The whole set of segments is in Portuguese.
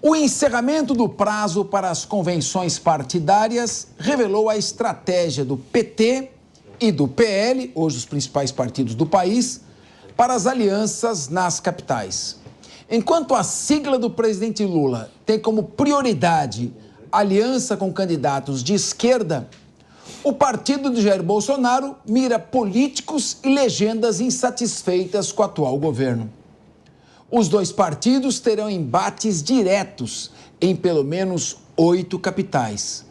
O encerramento do prazo para as convenções partidárias revelou a estratégia do PT e do PL, hoje os principais partidos do país, para as alianças nas capitais. Enquanto a sigla do presidente Lula tem como prioridade aliança com candidatos de esquerda, o partido de Jair Bolsonaro mira políticos e legendas insatisfeitas com o atual governo. Os dois partidos terão embates diretos em pelo menos 8 capitais.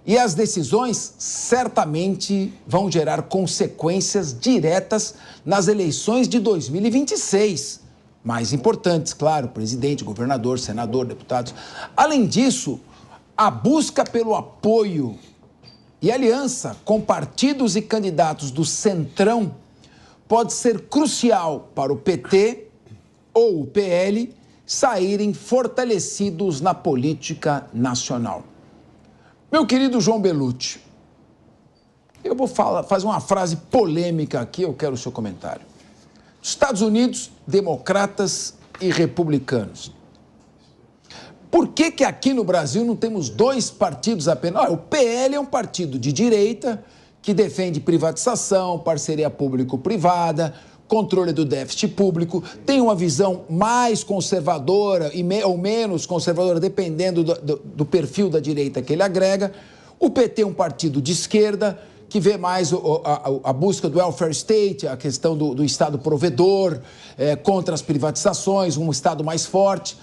E as decisões certamente vão gerar consequências diretas nas eleições de 2026. Mais importantes, claro, presidente, governador, senador, deputados. Além disso, a busca pelo apoio e aliança com partidos e candidatos do Centrão pode ser crucial para o PT ou o PL saírem fortalecidos na política nacional. Meu querido João Belucci, eu vou fazer uma frase polêmica aqui, eu quero o seu comentário. Estados Unidos, democratas e republicanos. Por que aqui no Brasil não temos 2 partidos apenas? O PL é um partido de direita que defende privatização, parceria público-privada, controle do déficit público, tem uma visão mais conservadora ou menos conservadora, dependendo do perfil da direita que ele agrega. O PT é um partido de esquerda, que vê mais a busca do welfare state, a questão do Estado provedor, contra as privatizações, um Estado mais forte.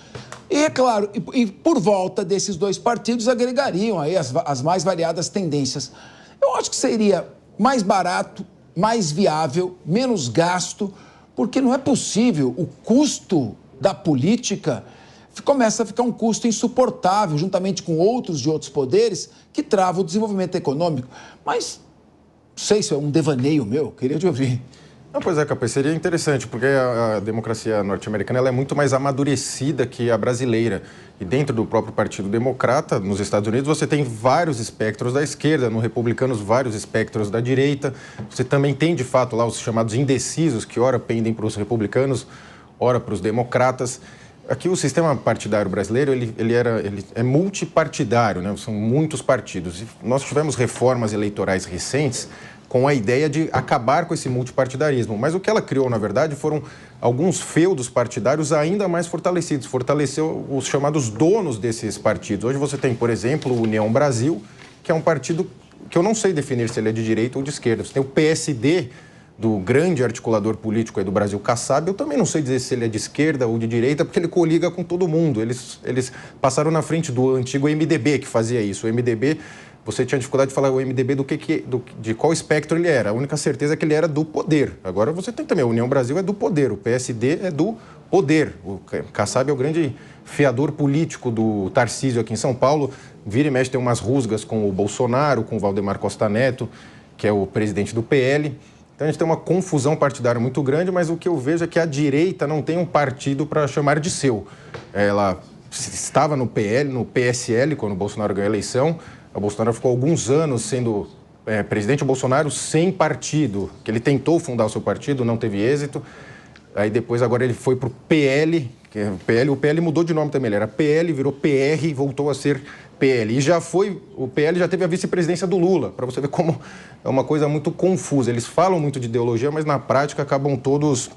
E, é claro, e por volta desses 2 partidos agregariam aí as mais variadas tendências. Eu acho que seria mais barato, mais viável, menos gasto, porque não é possível. O custo da política começa a ficar um custo insuportável, juntamente com outros de outros poderes, que trava o desenvolvimento econômico. Mas, não sei se é um devaneio meu, queria te ouvir. Não, pois é, Capês, seria interessante, porque a democracia norte-americana ela é muito mais amadurecida que a brasileira. E dentro do próprio Partido Democrata, nos Estados Unidos, você tem vários espectros da esquerda, no Republicanos, vários espectros da direita. Você também tem, de fato, lá os chamados indecisos, que ora pendem para os republicanos, ora para os democratas. Aqui o sistema partidário brasileiro, ele é multipartidário, né? São muitos partidos. E nós tivemos reformas eleitorais recentes com a ideia de acabar com esse multipartidarismo. Mas o que ela criou, na verdade, foram alguns feudos partidários ainda mais fortalecidos. Fortaleceu os chamados donos desses partidos. Hoje você tem, por exemplo, o União Brasil, que é um partido que eu não sei definir se ele é de direita ou de esquerda. Você tem o PSD, do grande articulador político aí do Brasil, Kassab. Eu também não sei dizer se ele é de esquerda ou de direita, porque ele coliga com todo mundo. Eles passaram na frente do antigo MDB, que fazia isso. O MDB... Você tinha dificuldade de falar o MDB de qual espectro ele era. A única certeza é que ele era do poder. Agora você tem também, a União Brasil é do poder, o PSD é do poder. O Kassab é o grande fiador político do Tarcísio aqui em São Paulo. Vira e mexe tem umas rusgas com o Bolsonaro, com o Valdemar Costa Neto, que é o presidente do PL. Então a gente tem uma confusão partidária muito grande, mas o que eu vejo é que a direita não tem um partido para chamar de seu. Ela estava no PL, no PSL, quando o Bolsonaro ganhou a eleição. O Bolsonaro ficou alguns anos sendo presidente Bolsonaro sem partido, que ele tentou fundar o seu partido, não teve êxito. Aí depois, agora ele foi para o PL, o PL mudou de nome também, ele era PL, virou PR e voltou a ser PL. E o PL já teve a vice-presidência do Lula, para você ver como é uma coisa muito confusa. Eles falam muito de ideologia, mas na prática acabam todos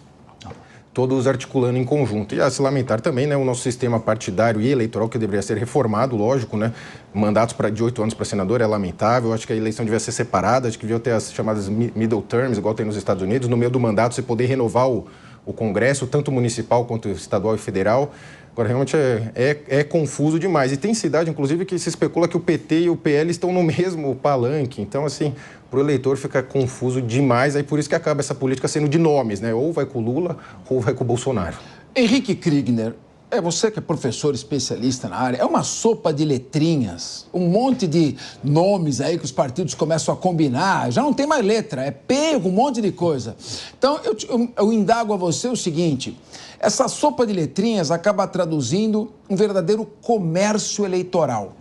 articulando em conjunto. E a se lamentar também, né, o nosso sistema partidário e eleitoral, que deveria ser reformado, lógico, né? Mandatos de 8 anos para senador é lamentável. Eu acho que a eleição devia ser separada, acho que devia ter as chamadas middle terms, igual tem nos Estados Unidos, no meio do mandato você poder renovar o Congresso, tanto municipal quanto estadual e federal. Agora, realmente é confuso demais. E tem cidade, inclusive, que se especula que o PT e o PL estão no mesmo palanque. Então, assim, para o eleitor fica confuso demais. Aí por isso que acaba essa política sendo de nomes, né? Ou vai com o Lula ou vai com o Bolsonaro. Henrique Kriegner, você que é professor especialista na área, é uma sopa de letrinhas, um monte de nomes aí que os partidos começam a combinar, já não tem mais letra, é P, um monte de coisa. Então, eu indago a você o seguinte, essa sopa de letrinhas acaba traduzindo um verdadeiro comércio eleitoral.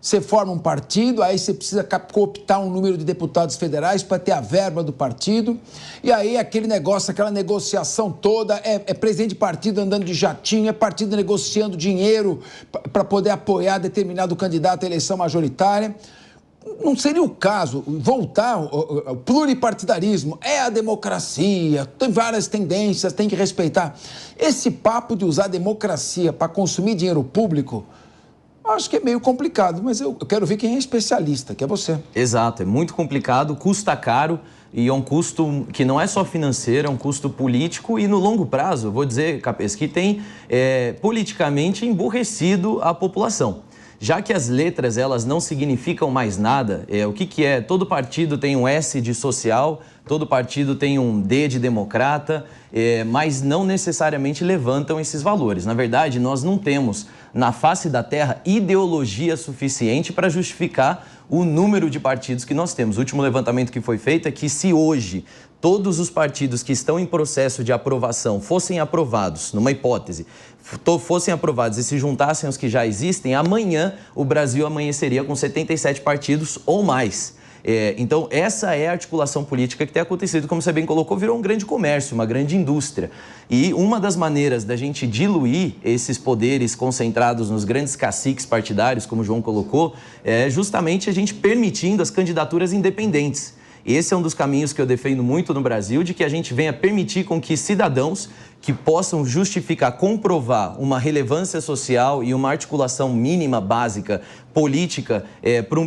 você forma um partido, aí você precisa cooptar um número de deputados federais para ter a verba do partido, e aí aquele negócio, aquela negociação toda, é presidente de partido andando de jatinho, é partido negociando dinheiro para poder apoiar determinado candidato à eleição majoritária. Não seria o caso voltar ao pluripartidarismo? É a democracia, tem várias tendências, tem que respeitar. Esse papo de usar a democracia para consumir dinheiro público, acho que é meio complicado, mas eu quero ver quem é especialista, que é você. Exato, é muito complicado, custa caro e é um custo que não é só financeiro, é um custo político e no longo prazo, eu vou dizer, Capês, que tem politicamente emburrecido a população. Já que as letras, elas não significam mais nada, o que é? Todo partido tem um S de social, todo partido tem um D de democrata, mas não necessariamente levantam esses valores. Na verdade, nós não temos na face da terra ideologia suficiente para justificar o número de partidos que nós temos. O último levantamento que foi feito é que se hoje todos os partidos que estão em processo de aprovação fossem aprovados, numa hipótese, fossem aprovados e se juntassem aos que já existem, amanhã o Brasil amanheceria com 77 partidos ou mais. Então, essa é a articulação política que tem acontecido, como você bem colocou, virou um grande comércio, uma grande indústria. E uma das maneiras da gente diluir esses poderes concentrados nos grandes caciques partidários, como o João colocou, é justamente a gente permitindo as candidaturas independentes. Esse é um dos caminhos que eu defendo muito no Brasil, de que a gente venha permitir com que cidadãos que possam justificar, comprovar uma relevância social e uma articulação mínima, básica, política para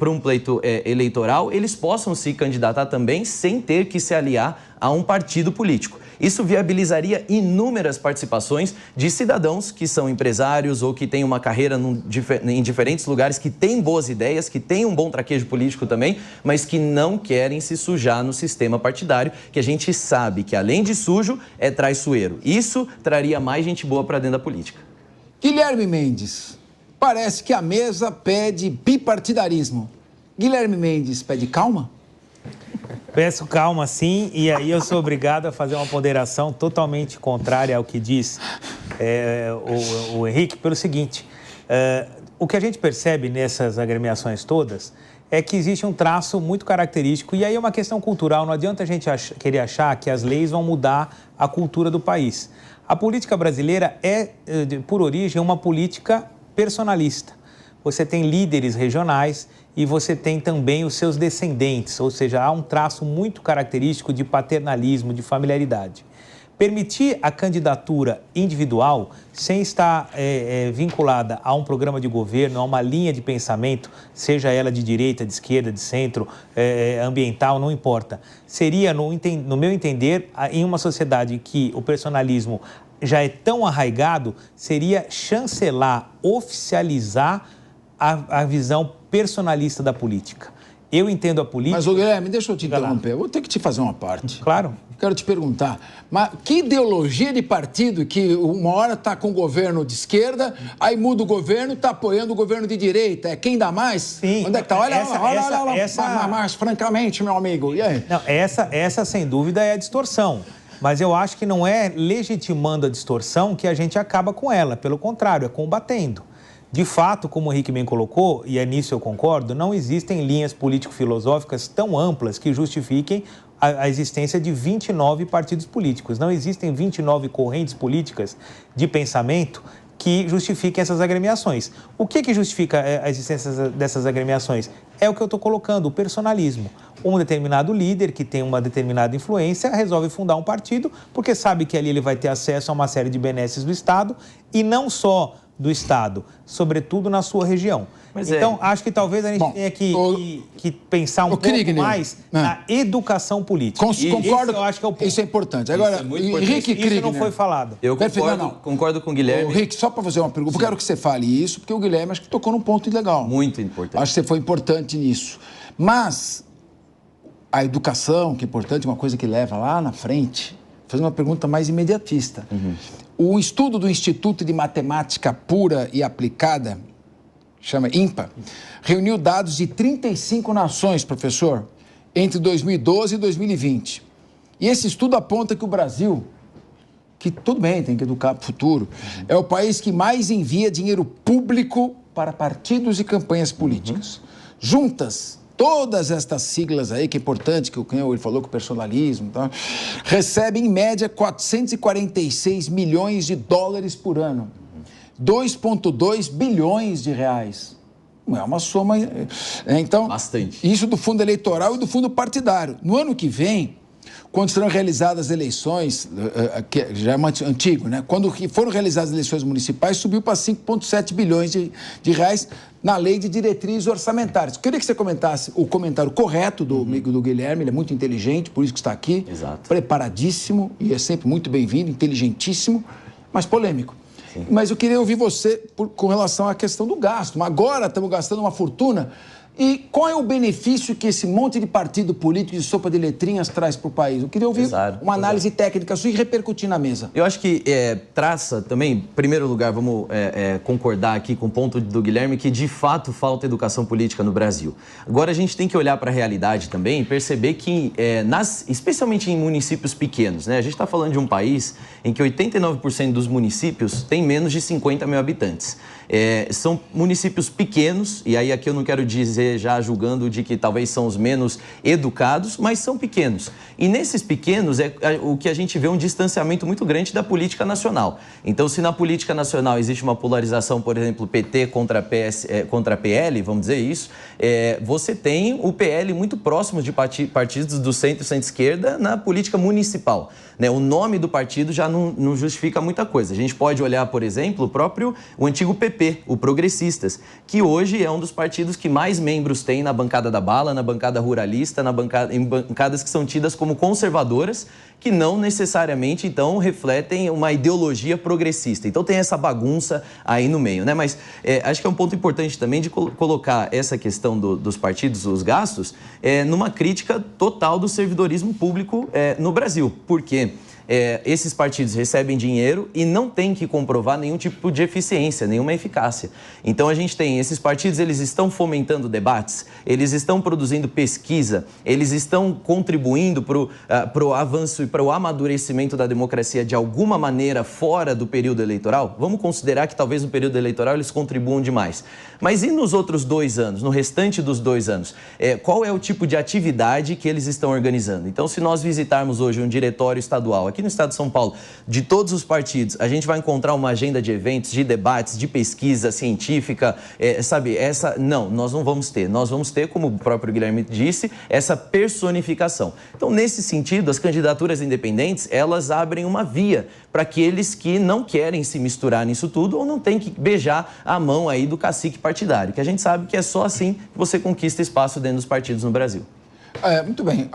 um pleito eleitoral, eles possam se candidatar também sem ter que se aliar a um partido político. Isso viabilizaria inúmeras participações de cidadãos que são empresários ou que têm uma carreira em diferentes lugares, que têm boas ideias, que têm um bom traquejo político também, mas que não querem se sujar no sistema partidário, que a gente sabe que, além de sujo, é traiçoeiro. Isso traria mais gente boa para dentro da política. Guilherme Mendes, parece que a mesa pede bipartidarismo. Guilherme Mendes pede calma? Peço calma, sim, e aí eu sou obrigado a fazer uma ponderação totalmente contrária ao que diz o Henrique, pelo seguinte, o que a gente percebe nessas agremiações todas é que existe um traço muito característico, e aí é uma questão cultural, não adianta a gente querer achar que as leis vão mudar a cultura do país. A política brasileira é, por origem, uma política personalista. Você tem líderes regionais e você tem também os seus descendentes, ou seja, há um traço muito característico de paternalismo, de familiaridade. Permitir a candidatura individual, sem estar vinculada a um programa de governo, a uma linha de pensamento, seja ela de direita, de esquerda, de centro, ambiental, não importa. Seria, no meu entender, em uma sociedade em que o personalismo já é tão arraigado, seria chancelar, oficializar a visão personalista da política. Eu entendo a política... Mas, Guilherme, deixa eu te interromper. Eu vou ter que te fazer uma parte. Claro. Quero te perguntar, mas que ideologia de partido que uma hora está com o governo de esquerda, aí muda o governo, está apoiando o governo de direita? É quem dá mais? Sim. Onde é que está? Olha lá, mas francamente, meu amigo, e aí? Não, essa, sem dúvida, é a distorção. Mas eu acho que não é legitimando a distorção que a gente acaba com ela. Pelo contrário, é combatendo. De fato, como o Henrique bem colocou, e é nisso eu concordo, não existem linhas político-filosóficas tão amplas que justifiquem a existência de 29 partidos políticos. Não existem 29 correntes políticas de pensamento que justifiquem essas agremiações. O que justifica a existência dessas agremiações? É o que eu estou colocando, o personalismo. Um determinado líder que tem uma determinada influência resolve fundar um partido porque sabe que ali ele vai ter acesso a uma série de benesses do Estado e não só do Estado, sobretudo na sua região. Então, acho que talvez a gente tenha que pensar um pouco mais na educação política. Concordo, eu acho que é o ponto. Isso é importante. Agora, Henrique Kriegner... Isso não foi falado. Eu concordo com o Guilherme. Henrique, só para fazer uma pergunta, eu quero que você fale isso, porque o Guilherme acho que tocou num ponto legal. Muito importante. Acho que você foi importante nisso. Mas a educação, que é importante, uma coisa que leva lá na frente, vou fazer uma pergunta mais imediatista. O estudo do Instituto de Matemática Pura e Aplicada, chama INPA, reuniu dados de 35 nações, professor, entre 2012 e 2020. E esse estudo aponta que o Brasil, que tudo bem, tem que educar para o futuro, é o país que mais envia dinheiro público para partidos e campanhas políticas. Juntas, todas estas siglas aí, que é importante, que o Canhão ele falou, que o personalismo, tá, recebem em média 446 milhões de dólares por ano. 2,2 bilhões de reais. É uma soma... Então, bastante. Isso do fundo eleitoral e do fundo partidário. No ano que vem, quando serão realizadas as eleições, que já é antigo, né? Quando foram realizadas as eleições municipais, subiu para 5,7 bilhões de reais na lei de diretrizes orçamentárias. Eu queria que você comentasse o comentário correto do Guilherme, ele é muito inteligente, por isso que está aqui. Exato. Preparadíssimo e é sempre muito bem-vindo, inteligentíssimo, mas polêmico. Sim. Mas eu queria ouvir você com relação à questão do gasto. Agora estamos gastando uma fortuna. E qual é o benefício que esse monte de partido político de sopa de letrinhas traz para o país? Eu queria ouvir uma análise técnica sua e repercutir na mesa. Eu acho que traça também, em primeiro lugar, vamos concordar aqui com o ponto do Guilherme, que de fato falta educação política no Brasil. Agora a gente tem que olhar para a realidade também e perceber que, especialmente em municípios pequenos, né? A gente está falando de um país em que 89% dos municípios tem menos de 50 mil habitantes. São municípios pequenos, e aí aqui eu não quero dizer já julgando de que talvez são os menos educados, mas são pequenos. E nesses pequenos o que a gente vê um distanciamento muito grande da política nacional. Então, se na política nacional existe uma polarização, por exemplo, PT contra PL, vamos dizer isso, você tem o PL muito próximo de partidos do centro e centro-esquerda na política municipal. Né? O nome do partido já não justifica muita coisa. A gente pode olhar, por exemplo, o antigo PP, o Progressistas, que hoje é um dos partidos que mais membros tem na bancada da bala, na bancada ruralista, em bancadas que são tidas como conservadoras, que não necessariamente, então, refletem uma ideologia progressista. Então, tem essa bagunça aí no meio, né? Mas acho que é um ponto importante também de colocar essa questão dos partidos, os gastos, numa crítica total do servidorismo público no Brasil. Por quê? Esses partidos recebem dinheiro e não tem que comprovar nenhum tipo de eficiência, nenhuma eficácia. Então, a gente tem esses partidos, eles estão fomentando debates, eles estão produzindo pesquisa, eles estão contribuindo para o avanço e para o amadurecimento da democracia de alguma maneira fora do período eleitoral. Vamos considerar que talvez no período eleitoral eles contribuam demais. Mas e nos outros 2 anos, no restante dos 2 anos? Qual é o tipo de atividade que eles estão organizando? Então, se nós visitarmos hoje um diretório estadual, aqui no estado de São Paulo, de todos os partidos, a gente vai encontrar uma agenda de eventos, de debates, de pesquisa científica, Não, nós não vamos ter. Nós vamos ter, como o próprio Guilherme disse, essa personificação. Então, nesse sentido, as candidaturas independentes, elas abrem uma via para aqueles que não querem se misturar nisso tudo ou não tem que beijar a mão aí do cacique partidário, que a gente sabe que é só assim que você conquista espaço dentro dos partidos no Brasil. Muito bem.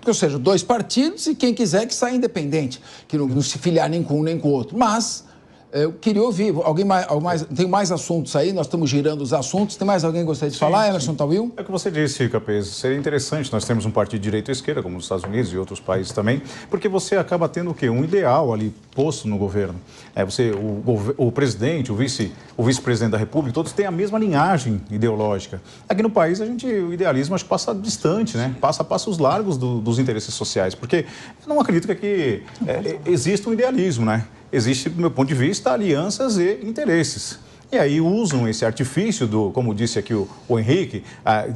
Ou seja, 2 partidos e quem quiser que saia independente, que não se filiar nem com um nem com o outro. Mas eu queria ouvir, tem mais assuntos aí, nós estamos girando os assuntos. Tem mais alguém que gostaria de falar, Emerson Tawil? É o que você disse, Capês, seria interessante, nós temos um partido de direita e esquerda, como nos Estados Unidos e outros países também, porque você acaba tendo o quê? Um ideal ali posto no governo. O presidente, o vice-presidente da República, todos têm a mesma linhagem ideológica. Aqui no país, o idealismo acho que passa distante, né? Passa a passos largos dos interesses sociais, porque eu não acredito que exista um idealismo, né? Existe, do meu ponto de vista, alianças e interesses. E aí usam esse artifício, como disse aqui o Henrique,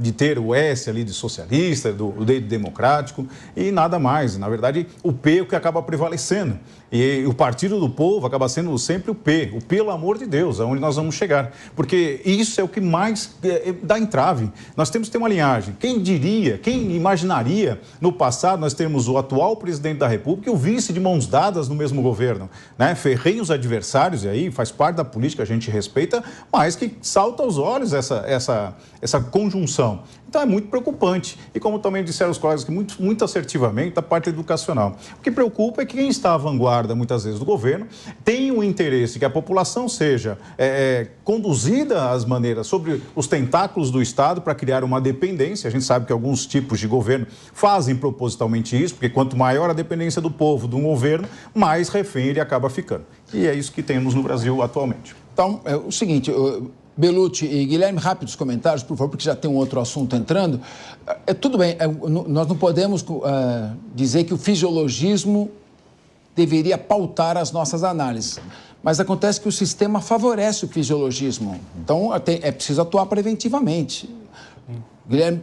de ter o S ali de socialista, do D de democrático e nada mais. Na verdade, o P é o que acaba prevalecendo. E o partido do povo acaba sendo sempre o pelo amor de Deus, aonde nós vamos chegar. Porque isso é o que mais dá entrave. Nós temos que ter uma linhagem. Quem diria, quem imaginaria no passado nós termos o atual presidente da República e o vice de mãos dadas no mesmo governo, né? Ferrenhos adversários, e aí faz parte da política, a gente respeita, mas que salta aos olhos essa conjunção. Então é muito preocupante. E como também disseram os colegas, que muito assertivamente, a parte educacional. O que preocupa é que quem está à vanguarda, muitas vezes, do governo, tem o interesse que a população seja conduzida às maneiras sobre os tentáculos do Estado para criar uma dependência. A gente sabe que alguns tipos de governo fazem propositalmente isso, porque quanto maior a dependência do povo de um governo, mais refém ele acaba ficando. E é isso que temos no Brasil atualmente. Então, é o seguinte... Belucci e Guilherme, rápidos comentários, por favor, porque já tem um outro assunto entrando. Tudo bem, nós não podemos dizer que o fisiologismo deveria pautar as nossas análises. Mas acontece que o sistema favorece o fisiologismo. Então, é preciso atuar preventivamente. Guilherme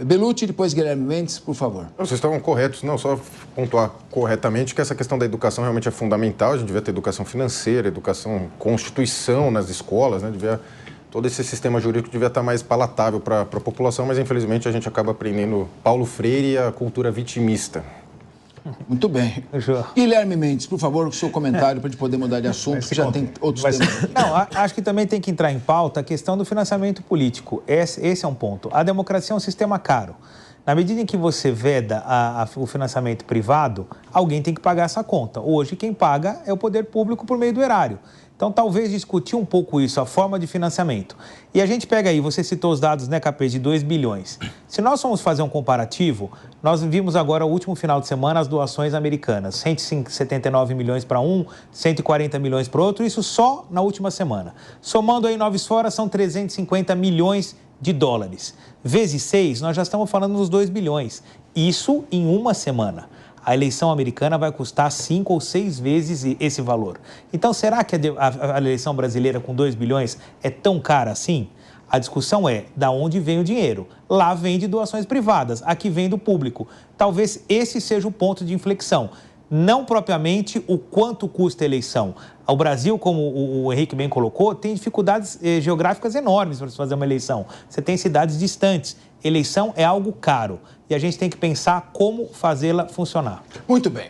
Belucci, depois Guilherme Mendes, por favor. Vocês estão corretos, não só pontuar corretamente que essa questão da educação realmente é fundamental. A gente devia ter educação financeira, educação, constituição nas escolas, né? Todo esse sistema jurídico devia estar mais palatável para a população, mas infelizmente a gente acaba aprendendo Paulo Freire e a cultura vitimista. Muito bem. Guilherme Mendes, por favor, o seu comentário para a gente poder mudar de assunto, que já tem outros temas. Não, acho que também tem que entrar em pauta a questão do financiamento político. Esse é um ponto. A democracia é um sistema caro. Na medida em que você veda o financiamento privado, alguém tem que pagar essa conta. Hoje, quem paga é o poder público por meio do erário. Então, talvez discutir um pouco isso, a forma de financiamento. E a gente pega aí, você citou os dados, né, Capês, de 2 bilhões. Se nós formos fazer um comparativo, nós vimos agora, o último final de semana, as doações americanas. 179 milhões para um, 140 milhões para outro, isso só na última semana. Somando aí 9 fora, são 350 milhões de dólares. Vezes 6, nós já estamos falando dos 2 bilhões. Isso em uma semana. A eleição americana vai custar 5 ou 6 vezes esse valor. Então, será que a eleição brasileira com 2 bilhões é tão cara assim? A discussão é, da onde vem o dinheiro? Lá vem de doações privadas, aqui vem do público. Talvez esse seja o ponto de inflexão. Não propriamente o quanto custa a eleição. O Brasil, como o Henrique bem colocou, tem dificuldades geográficas enormes para se fazer uma eleição. Você tem cidades distantes. Eleição é algo caro e a gente tem que pensar como fazê-la funcionar. Muito bem.